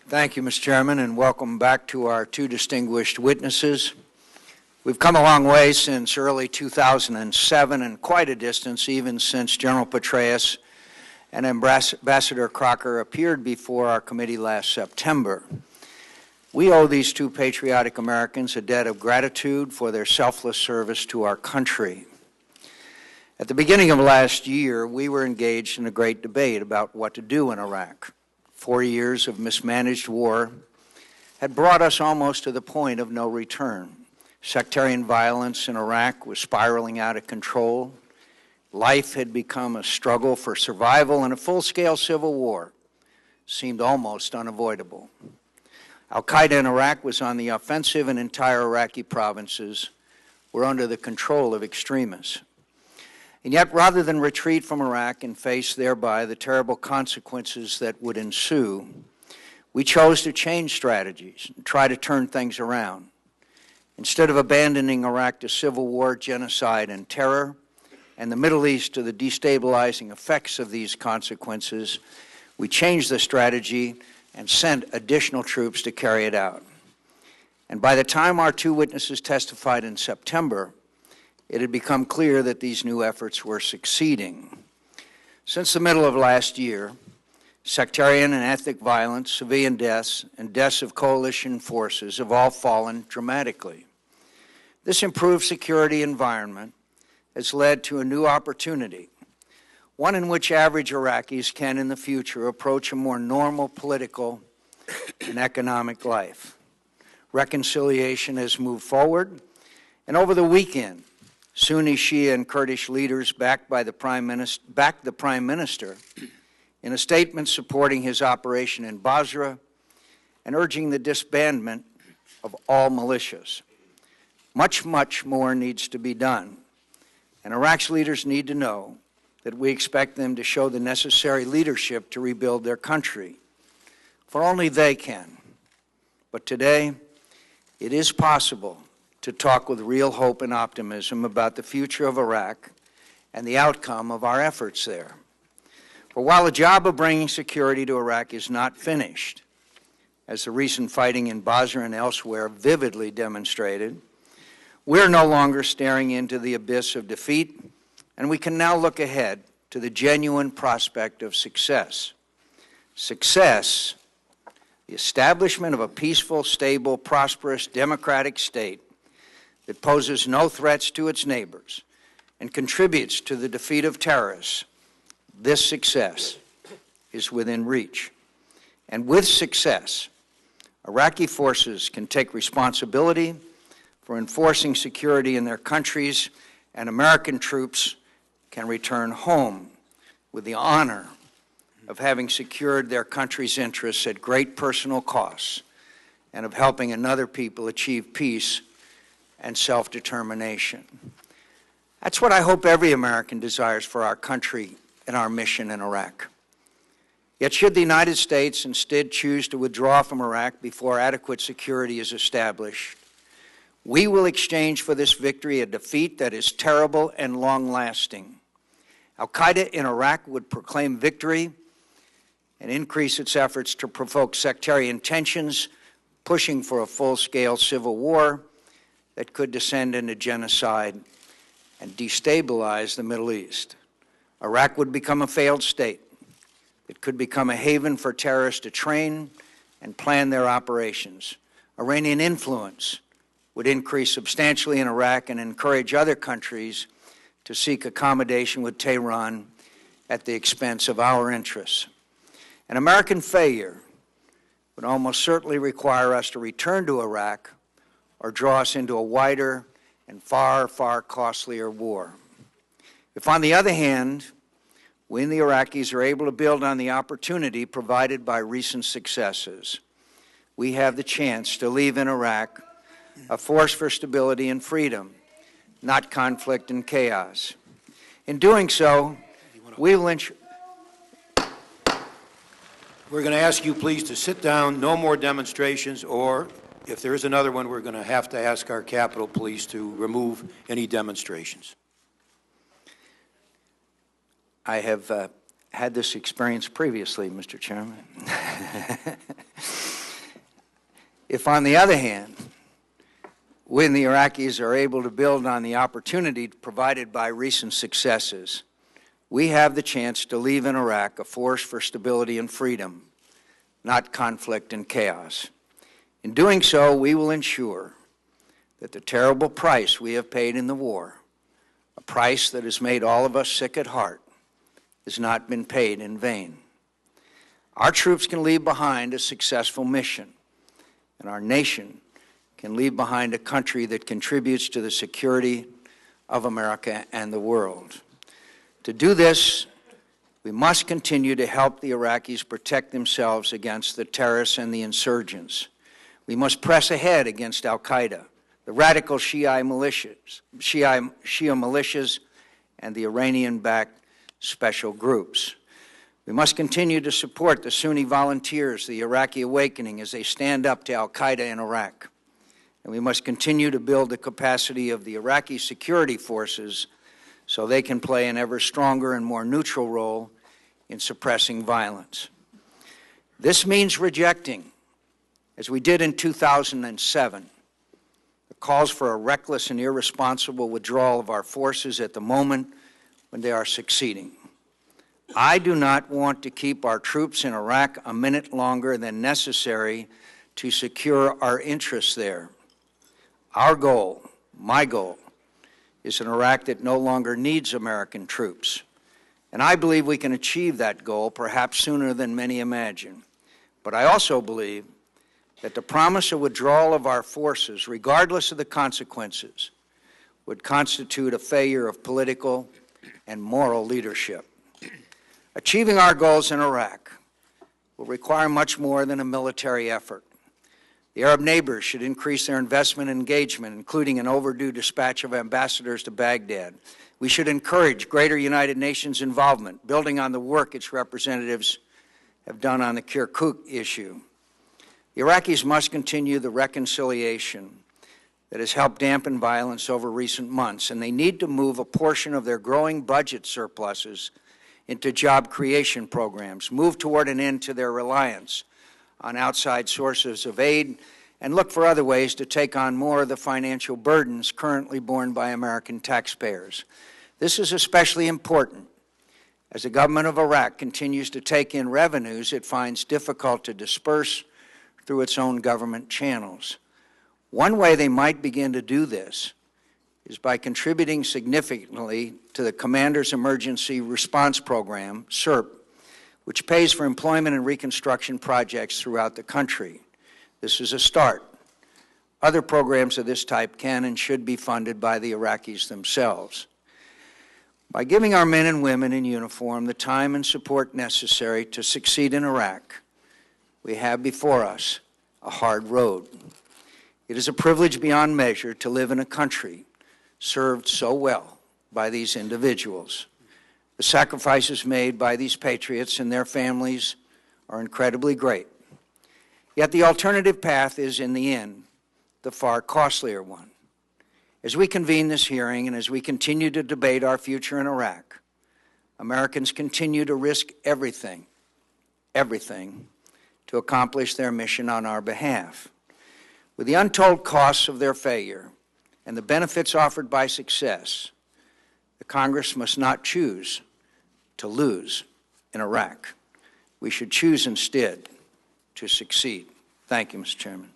Thank you, Mr. Chairman, and welcome back to our two distinguished witnesses. We've come a long way since early 2007 and quite a distance even since General Petraeus and Ambassador Crocker appeared before our committee last September. We owe these two patriotic Americans a debt of gratitude for their selfless service to our country. At the beginning of last year, we were engaged in a great debate about what to do in Iraq. 4 years of mismanaged war had brought us almost to the point of no return. Sectarian violence in Iraq was spiraling out of control. Life had become a struggle for survival, and a full-scale civil war seemed almost unavoidable. Al-Qaeda in Iraq was on the offensive, and entire Iraqi provinces were under the control of extremists. And yet, rather than retreat from Iraq and face thereby the terrible consequences that would ensue, we chose to change strategies and try to turn things around. Instead of abandoning Iraq to civil war, genocide, and terror, and the Middle East to the destabilizing effects of these consequences, we changed the strategy and sent additional troops to carry it out. And by the time our two witnesses testified in September, it had become clear that these new efforts were succeeding. Since the middle of last year, sectarian and ethnic violence, civilian deaths, and deaths of coalition forces have all fallen dramatically. This improved security environment has led to a new opportunity, one in which average Iraqis can in the future approach a more normal political and economic life. Reconciliation has moved forward, and over the weekend, Sunni, Shia, and Kurdish leaders backed the Prime Minister in a statement supporting his operation in Basra and urging the disbandment of all militias. Much, much more needs to be done, and Iraq's leaders need to know that we expect them to show the necessary leadership to rebuild their country, for only they can. But today, it is possible to talk with real hope and optimism about the future of Iraq and the outcome of our efforts there. For while the job of bringing security to Iraq is not finished, as the recent fighting in Basra and elsewhere vividly demonstrated, we're no longer staring into the abyss of defeat, and we can now look ahead to the genuine prospect of success. Success, the establishment of a peaceful, stable, prosperous, democratic state that poses no threats to its neighbors and contributes to the defeat of terrorists. This success is within reach. And with success, Iraqi forces can take responsibility for enforcing security in their countries, and American troops can return home with the honor of having secured their country's interests at great personal costs and of helping another people achieve peace and self-determination. That's what I hope every American desires for our country and our mission in Iraq. Yet should the United States instead choose to withdraw from Iraq before adequate security is established, we will exchange for this victory a defeat that is terrible and long-lasting. Al-Qaeda in Iraq would proclaim victory and increase its efforts to provoke sectarian tensions, pushing for a full-scale civil war that could descend into genocide and destabilize the Middle East. Iraq would become a failed state. It could become a haven for terrorists to train and plan their operations. Iranian influence would increase substantially in Iraq and encourage other countries to seek accommodation with Tehran at the expense of our interests. An American failure would almost certainly require us to return to Iraq or draw us into a wider and far, far costlier war. If, on the other hand, we and the Iraqis are able to build on the opportunity provided by recent successes, we have the chance to leave in Iraq a force for stability and freedom, not conflict and chaos. In doing so, we will ensure... We're going to ask you, please, to sit down. No more demonstrations, or if there is another one, we're going to have to ask our Capitol Police to remove any demonstrations. I have had this experience previously, Mr. Chairman. If, on the other hand, when the Iraqis are able to build on the opportunity provided by recent successes, we have the chance to leave in Iraq a force for stability and freedom, not conflict and chaos. In doing so, we will ensure that the terrible price we have paid in the war, a price that has made all of us sick at heart, has not been paid in vain. Our troops can leave behind a successful mission, and our nation can leave behind a country that contributes to the security of America and the world. To do this, we must continue to help the Iraqis protect themselves against the terrorists and the insurgents. We must press ahead against al-Qaeda, the radical Shia militias, and the Iranian-backed special groups. We must continue to support the Sunni volunteers, the Iraqi awakening, as they stand up to al-Qaeda in Iraq. And we must continue to build the capacity of the Iraqi security forces so they can play an ever stronger and more neutral role in suppressing violence. This means rejecting, as we did in 2007, the calls for a reckless and irresponsible withdrawal of our forces at the moment when they are succeeding. I do not want to keep our troops in Iraq a minute longer than necessary to secure our interests there. Our goal, my goal, is an Iraq that no longer needs American troops. And I believe we can achieve that goal perhaps sooner than many imagine. But I also believe that the promise of withdrawal of our forces, regardless of the consequences, would constitute a failure of political and moral leadership. Achieving our goals in Iraq will require much more than a military effort. The Arab neighbors should increase their investment and engagement, including an overdue dispatch of ambassadors to Baghdad. We should encourage greater United Nations involvement, building on the work its representatives have done on the Kirkuk issue. The Iraqis must continue the reconciliation that has helped dampen violence over recent months, and they need to move a portion of their growing budget surpluses into job creation programs, move toward an end to their reliance on outside sources of aid, and look for other ways to take on more of the financial burdens currently borne by American taxpayers. This is especially important as the government of Iraq continues to take in revenues it finds difficult to disperse through its own government channels. One way they might begin to do this is by contributing significantly to the Commander's Emergency Response Program, CERP, which pays for employment and reconstruction projects throughout the country. This is a start. Other programs of this type can and should be funded by the Iraqis themselves. By giving our men and women in uniform the time and support necessary to succeed in Iraq, we have before us a hard road. It is a privilege beyond measure to live in a country served so well by these individuals. The sacrifices made by these patriots and their families are incredibly great. Yet the alternative path is, in the end, the far costlier one. As we convene this hearing and as we continue to debate our future in Iraq, Americans continue to risk everything to accomplish their mission on our behalf. With the untold costs of their failure and the benefits offered by success, the Congress must not choose to lose in Iraq. We should choose instead to succeed. Thank you, Mr. Chairman.